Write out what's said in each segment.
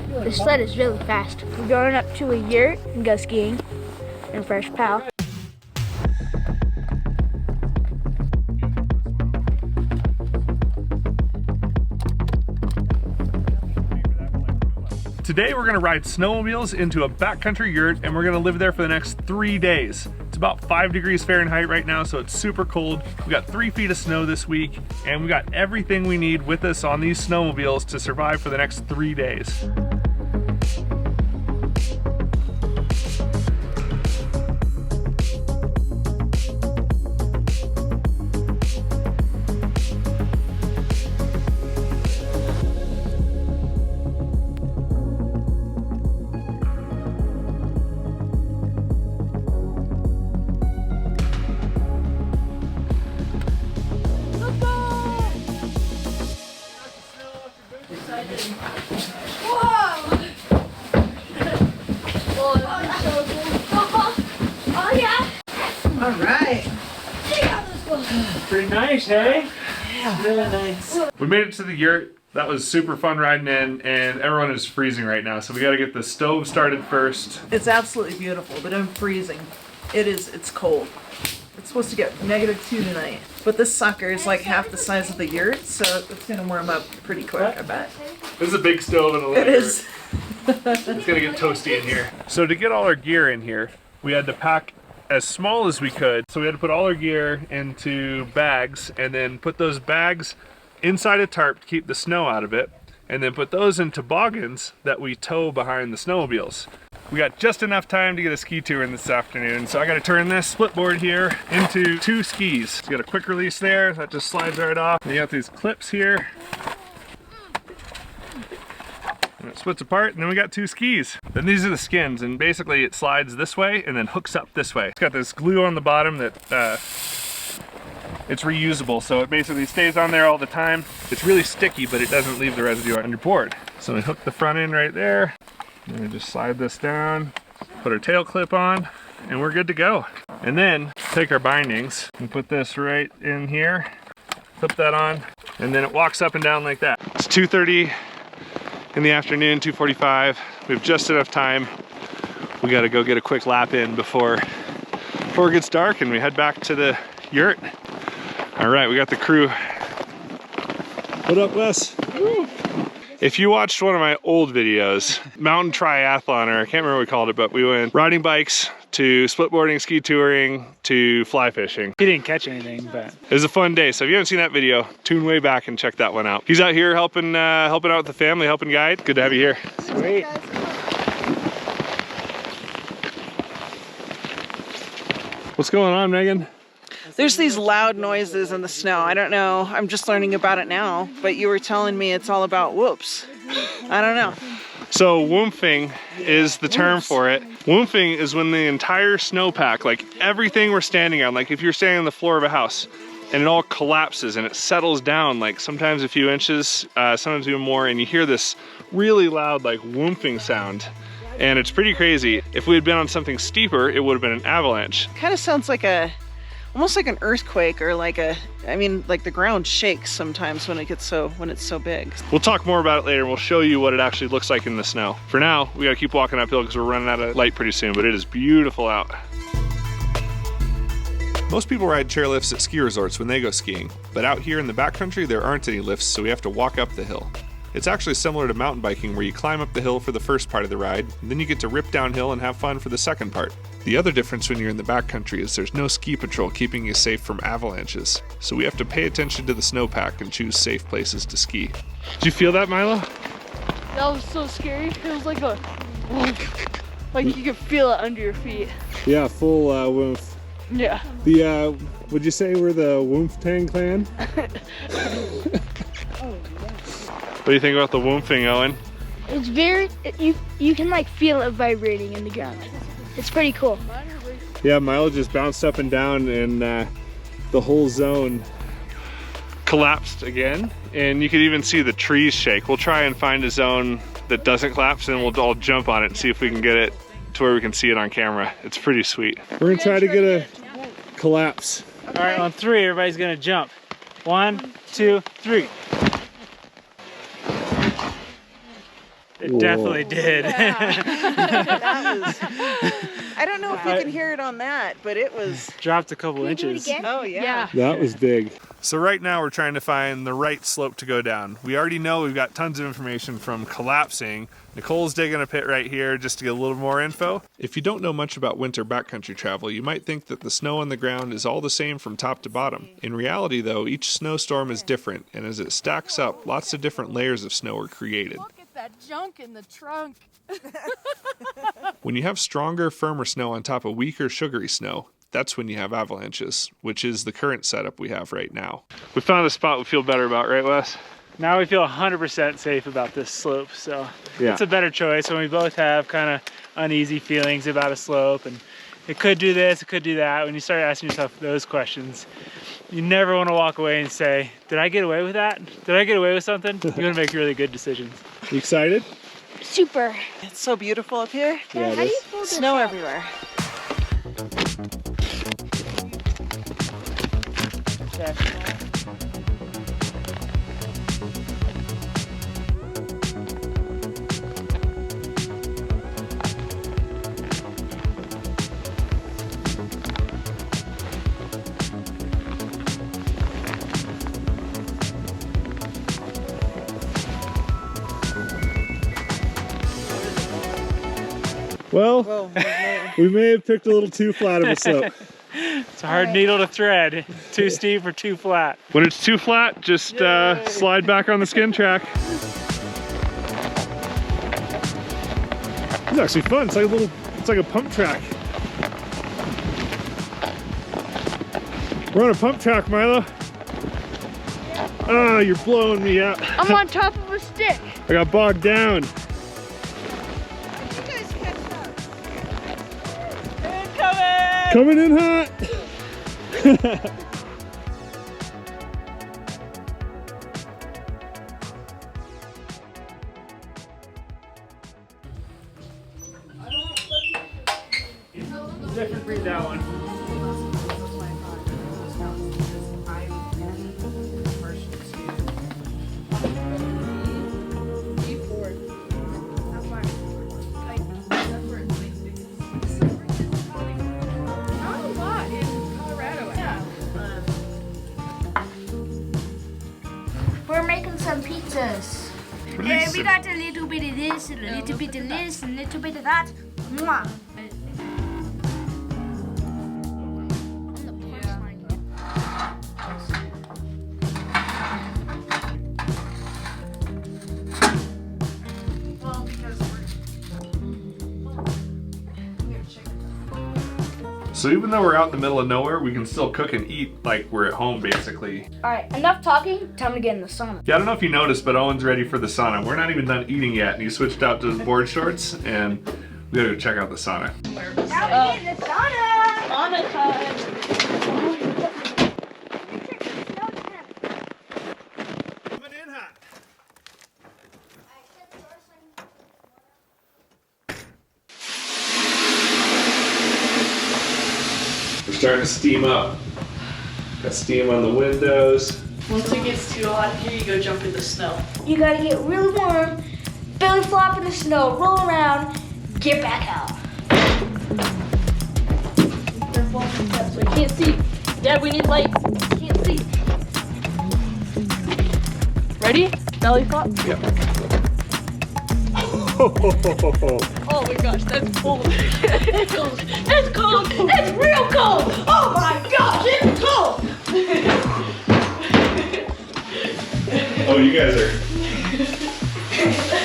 The sled is really fast. We're going up to a yurt and go skiing in Fresh Pal. Today we're gonna ride snowmobiles into a backcountry yurt and we're gonna live there for the next 3 days. It's about 5 degrees Fahrenheit right now, so it's super cold. We got 3 feet of snow this week and we got everything we need with us on these snowmobiles to survive for the next 3 days. All right. Pretty nice, hey? Yeah, really nice. We made it to the yurt. That was super fun riding in, and everyone is freezing right now, so we gotta get the stove started first. It's absolutely beautiful, but I'm freezing. It's cold. It's supposed to get -2 tonight. But this sucker is like half the size of the yurt, so it's gonna warm up pretty quick, I bet. This is a big stove and a little It is. It's gonna get toasty in here. So to get all our gear in here, we had to pack as small as we could. So we had to put all our gear into bags and then put those bags inside a tarp to keep the snow out of it, and then put those in toboggans that we tow behind the snowmobiles. We got just enough time to get a ski tour in this afternoon, so I gotta turn this Splitboard here into 2 skis. You got a quick release there, that just slides right off. And you got these clips here. And it splits apart, and then we got 2 skis. Then these are the skins, and basically it slides this way and then hooks up this way. It's got this glue on the bottom that it's reusable, so it basically stays on there all the time. It's really sticky, but it doesn't leave the residue on your board. So we hook the front end right there, and we just slide this down, put our tail clip on, and we're good to go. And then take our bindings and put this right in here, clip that on, and then it walks up and down like that. It's 2:30 in the afternoon, 2:45. We have just enough time. We gotta go get a quick lap in before it gets dark and we head back to the yurt. All right, we got the crew. What up, Wes? Woo. If you watched one of my old videos, mountain triathlon, or I can't remember what we called it, but we went riding bikes to splitboarding, ski touring, to fly fishing. He didn't catch anything, but it was a fun day. So if you haven't seen that video, tune way back and check that one out. He's out here helping out with the family, helping guide. Good to have you here. Sweet. What's going on, Megan? There's these loud noises in the snow. I don't know. I'm just learning about it now, but you were telling me it's all about whoops. I don't know. So whoomping is the term for it. Whoomping is when the entire snowpack, like everything we're standing on, like if you're standing on the floor of a house and it all collapses and it settles down like sometimes a few inches, sometimes even more, and you hear this really loud like whoomping sound. And it's pretty crazy. If we had been on something steeper, it would have been an avalanche. Kind of sounds like almost like an earthquake, or like like the ground shakes sometimes when it's so big. We'll talk more about it later. We'll show you what it actually looks like in the snow. For now, we gotta keep walking uphill because we're running out of light pretty soon, but it is beautiful out. Most people ride chairlifts at ski resorts when they go skiing, but out here in the backcountry, there aren't any lifts, so we have to walk up the hill. It's actually similar to mountain biking where you climb up the hill for the first part of the ride, and then you get to rip downhill and have fun for the second part. The other difference when you're in the backcountry is there's no ski patrol keeping you safe from avalanches, so we have to pay attention to the snowpack and choose safe places to ski. Did you feel that, Milo? That was so scary. It was like like you could feel it under your feet. Yeah, full woomph. Yeah. Would you say we're the Woomph Tang clan? What do you think about the whoomping, Owen? It's very, you can like feel it vibrating in the ground. It's pretty cool. Yeah, Milo just bounced up and down and the whole zone collapsed again. And you could even see the trees shake. We'll try and find a zone that doesn't collapse and we'll all jump on it and see if we can get it to where we can see it on camera. It's pretty sweet. We're gonna try to get a collapse. all right, on 3, everybody's gonna jump. 1, 2, 3. It definitely did. That was, I don't know if you can hear it on that, but it was. Dropped a couple inches. Oh yeah. That was big. So right now we're trying to find the right slope to go down. We already know we've got tons of information from collapsing. Nicole's digging a pit right here just to get a little more info. If you don't know much about winter backcountry travel, you might think that the snow on the ground is all the same from top to bottom. In reality though, each snowstorm is different, and as it stacks up, lots of different layers of snow are created. Look at that junk in the trunk. When you have stronger, firmer snow on top of weaker, sugary snow, that's when you have avalanches, which is the current setup we have right now. We found a spot we feel better about, right, Wes? Now we feel 100% safe about this slope, so Yeah. it's a better choice when we both have kind of uneasy feelings about a slope, and it could do this, it could do that. When you start asking yourself those questions, you never want to walk away and say, did I get away with that? Did I get away with something? You want to make really good decisions. You excited? Super. It's so beautiful up here. Yeah, it is. Snow everywhere. Well, Whoa. we may have picked a little too flat of a slope. It's a hard needle to thread. Too steep or too flat. When it's too flat, just slide back on the skin track. It's actually fun. It's like a little, it's like a pump track. We're on a pump track, Milo. Oh, you're blowing me up. I'm on top of a stick. I got bogged down. Coming in hot. Different breed, that one. We're making some pizzas. And we got a little bit of this, and a little bit of this, and a little bit of that. Mwah. So even though we're out in the middle of nowhere, we can still cook and eat like we're at home, basically. Alright, enough talking. Time to get in the sauna. Yeah, I don't know if you noticed, but Owen's ready for the sauna. We're not even done eating yet, and he switched out to his board shorts, and we gotta go check out the sauna. Now we get in the sauna. Sauna time. Coming in hot. We're starting to steam up. Got steam on the windows. Once it gets too hot here, you go jump in the snow. You gotta get really warm, belly flop in the snow, roll around, get back out. Careful, that's what I can't see. Dad, we need light. Can't see. Ready? Belly flop. Yep. Oh my gosh, that's cold. It's cold. It's cold. It's real cold. Oh my gosh, it's cold. Oh, you guys are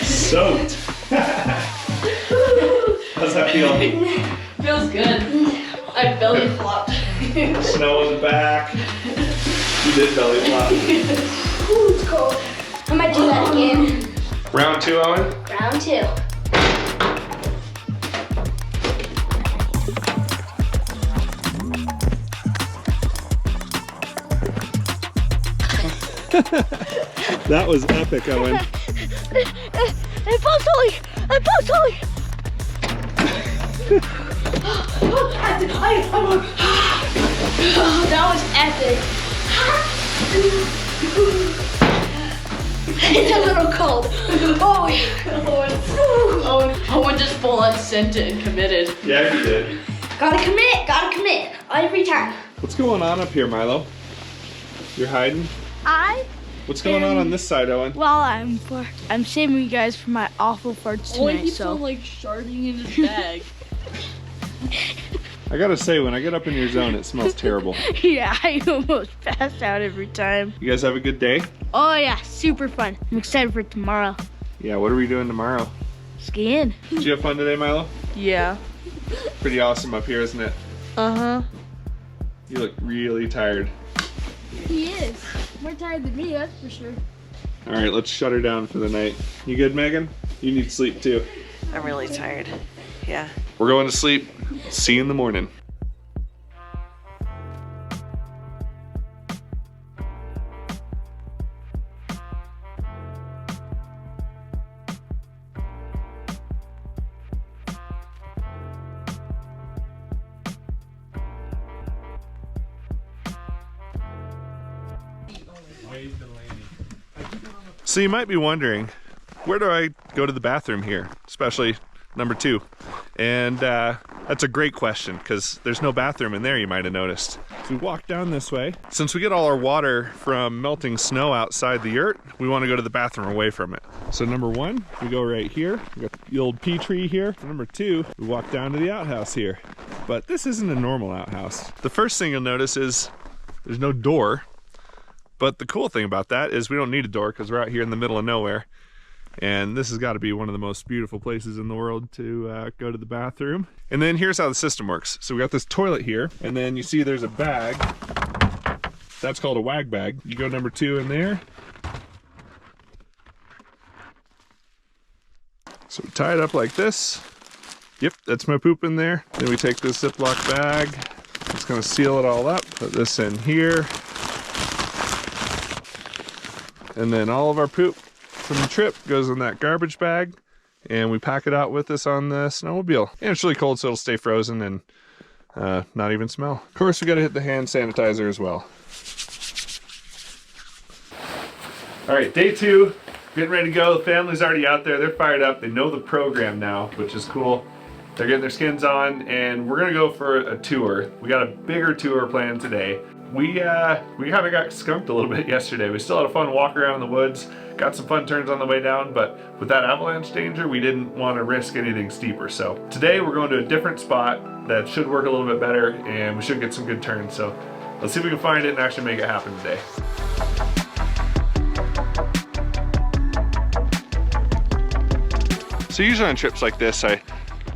soaked. How's that feel? Feels good. I belly flopped. Snow in the back. You did belly flop. Ooh, it's cold. I might do that again. Round 2, Owen. Round 2. That was epic, Owen. I post Holly. I post Holly. That was epic. It's a little cold. Oh, yeah. Owen just full on sent it and committed. Yeah, you did. Gotta commit. Every time. What's going on up here, Milo? You're hiding? What's going on this side, Owen? Well, I'm saving you guys from my awful farts tonight, Owen keeps on like sharding in his bag. I gotta say, when I get up in your zone, it smells terrible. Yeah, I almost pass out every time. You guys have a good day? Oh yeah, super fun. I'm excited for tomorrow. Yeah, what are we doing tomorrow? Skiing. Did you have fun today, Milo? Yeah. Pretty awesome up here, isn't it? Uh-huh. You look really tired. He is. More tired than me, that's for sure. All right, let's shut her down for the night. You good, Megan? You need sleep too. I'm really tired. Yeah. We're going to sleep. See you in the morning. So you might be wondering, where do I go to the bathroom here, especially number 2? And that's a great question, because there's no bathroom in there, you might have noticed. So we walk down this way. Since we get all our water from melting snow outside the yurt, we want to go to the bathroom away from it. So number 1, we go right here. We got the old pea tree here. Number 2, we walk down to the outhouse here. But this isn't a normal outhouse. The first thing you'll notice is there's no door. But the cool thing about that is we don't need a door because we're out here in the middle of nowhere. And this has got to be one of the most beautiful places in the world to go to the bathroom. And then here's how the system works. So we got this toilet here, and then you see there's a bag. That's called a wag bag. You go number 2 in there. So we tie it up like this. Yep, that's my poop in there. Then we take this Ziploc bag. Just gonna seal it all up. Put this in here. And then all of our poop from the trip goes in that garbage bag, and we pack it out with us on the snowmobile. And it's really cold, so it'll stay frozen and not even smell. Of course, we gotta hit the hand sanitizer as well. All right, day 2, getting ready to go. The family's already out there. They're fired up. They know the program now, which is cool. They're getting their skins on, and we're gonna go for a tour. We got a bigger tour planned today. We kind of got skunked a little bit yesterday. We still had a fun walk around in the woods, got some fun turns on the way down, but with that avalanche danger, we didn't want to risk anything steeper. So today we're going to a different spot that should work a little bit better, and we should get some good turns. So let's see if we can find it and actually make it happen today. So usually on trips like this, I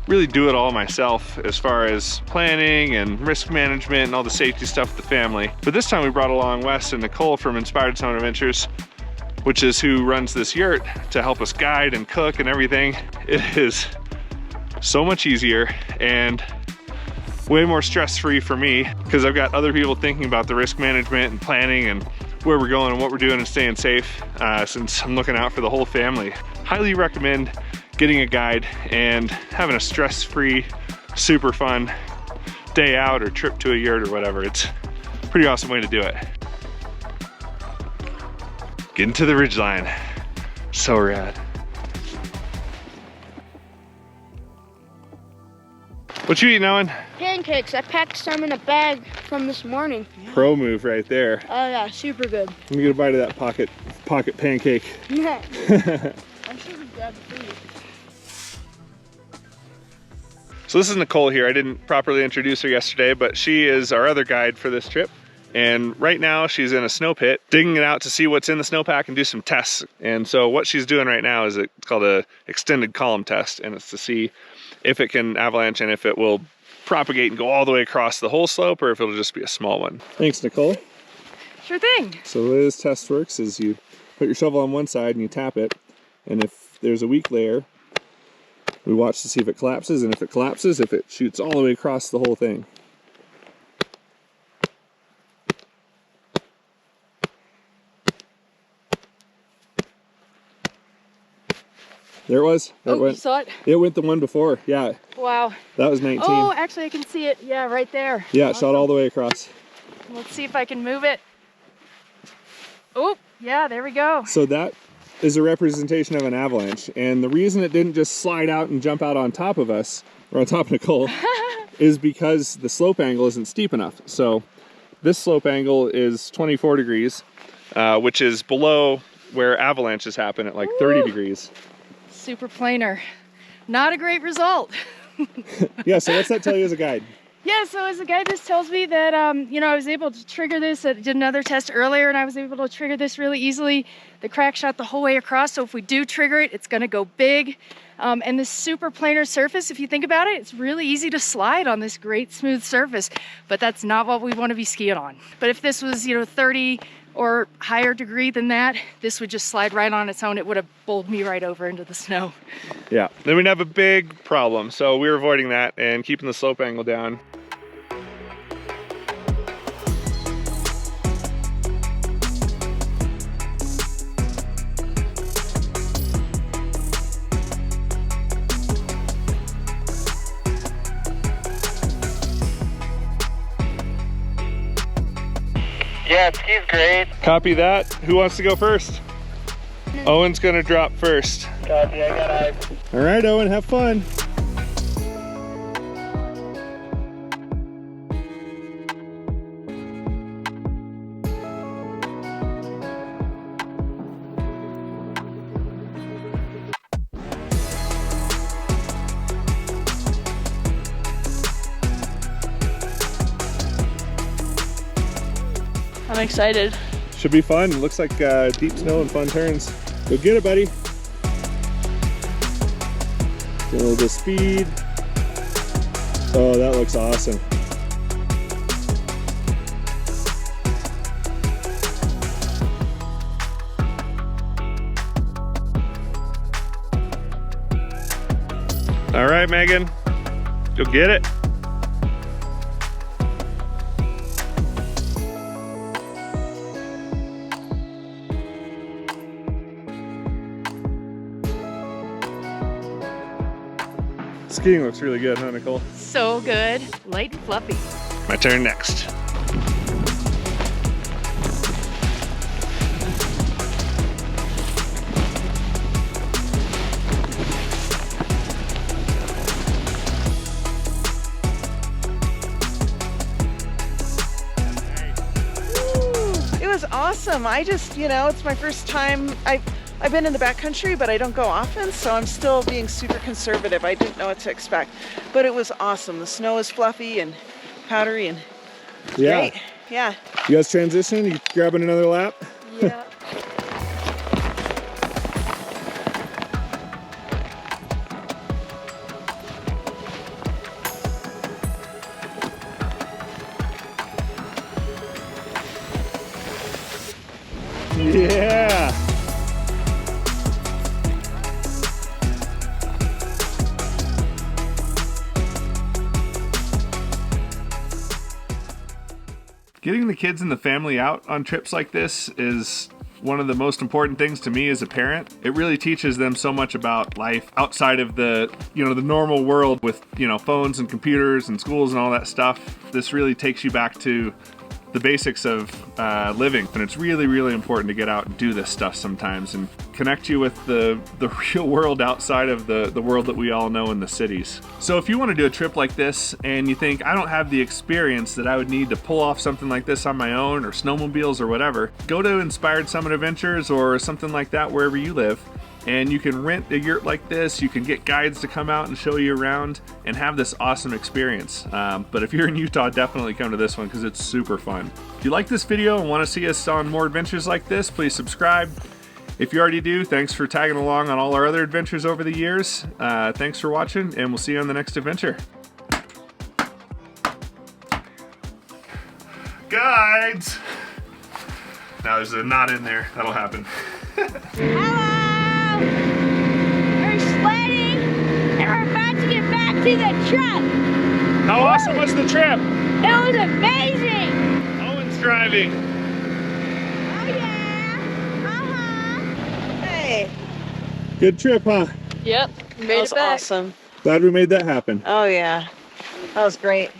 really do it all myself as far as planning and risk management and all the safety stuff with the family. But this time we brought along Weston and Nicole from Inspired Sauna Adventures, which is who runs this yurt, to help us guide and cook and everything. It is so much easier and way more stress-free for me because I've got other people thinking about the risk management and planning and where we're going and what we're doing and staying safe, since I'm looking out for the whole family. Highly recommend getting a guide and having a stress-free, super fun day out or trip to a yurt or whatever. It's a pretty awesome way to do it. Getting to the ridgeline. So rad. What you eating, Owen? Pancakes. I packed some in a bag from this morning. Pro move right there. Oh yeah, super good. Let me get a bite of that pocket pancake. Yeah. I should have grabbed food. So this is Nicole here. I didn't properly introduce her yesterday, but she is our other guide for this trip. And right now she's in a snow pit, digging it out to see what's in the snowpack and do some tests. And so what she's doing right now is it's called a extended column test, and it's to see if it can avalanche and if it will propagate and go all the way across the whole slope, or if it'll just be a small one. Thanks, Nicole. Sure thing. So the way this test works is you put your shovel on one side and you tap it, and if there's a weak layer, we watch to see if it collapses, and if it collapses, if it shoots all the way across the whole thing. There it was. There it went. You saw it? It went the one before. Yeah. Wow. That was 19. Oh, actually I can see it. Yeah, right there. Yeah, it shot all the way across. Let's see if I can move it. Oh, yeah, there we go. So that is a representation of an avalanche, and the reason it didn't just slide out and jump out on top of us, or on top of Nicole, is because the slope angle isn't steep enough. So this slope angle is 24 degrees, which is below where avalanches happen at like 30 degrees. Super planar. Not a great result. Yeah, so what's that tell you as a guide? Yeah, so as a guide, this tells me that, you know, I was able to trigger this. I did another test earlier and I was able to trigger this really easily. The crack shot the whole way across, so if we do trigger it, it's gonna go big. And this super planar surface, if you think about it, it's really easy to slide on this great smooth surface, but that's not what we wanna be skiing on. But if this was, you know, 30 or higher degree than that, this would just slide right on its own. It would have bowled me right over into the snow. Yeah, then we'd have a big problem. So we were avoiding that and keeping the slope angle down. Yeah, ski's great. Copy that. Who wants to go first? Owen's gonna drop first. Copy, I got eyes. All right, Owen, have fun. I'm excited. Should be fun. Looks like deep snow and fun turns. Go get it, buddy. Get a little bit of speed. Oh, that looks awesome. All right, Megan, go get it. Skiing looks really good, huh, Nicole? So good, light and fluffy. My turn next. It was awesome. I just, you know, it's my first time. I've been in the backcountry, but I don't go often, so I'm still being super conservative. I didn't know what to expect, but it was awesome. The snow is fluffy and powdery and great. Yeah. You guys transition? You grabbing another lap? Yeah. Yeah. Getting the kids and the family out on trips like this is one of the most important things to me as a parent. It really teaches them so much about life outside of the, you know, the normal world with, you know, phones and computers and schools and all that stuff. This really takes you back to the basics of living, and it's really, really important to get out and do this stuff sometimes and connect you with the real world outside of the world that we all know in the cities. So if you want to do a trip like this and you think, I don't have the experience that I would need to pull off something like this on my own, or snowmobiles or whatever, go to Inspired Summit Adventures or something like that wherever you live, and you can rent a yurt like this. You can get guides to come out and show you around and have this awesome experience. But if you're in Utah, definitely come to this one because it's super fun. If you like this video and want to see us on more adventures like this, please subscribe. If you already do, thanks for tagging along on all our other adventures over the years. Thanks for watching, and we'll see you on the next adventure. Guides! Now there's a knot in there. That'll happen. Hello! We're sledding and we're about to get back to the truck. How awesome was the trip? It was amazing. Owen's driving. Oh yeah. Hey, Good trip, huh? Yep, that made was it back. awesome. Glad we made that happen. Oh yeah, that was great.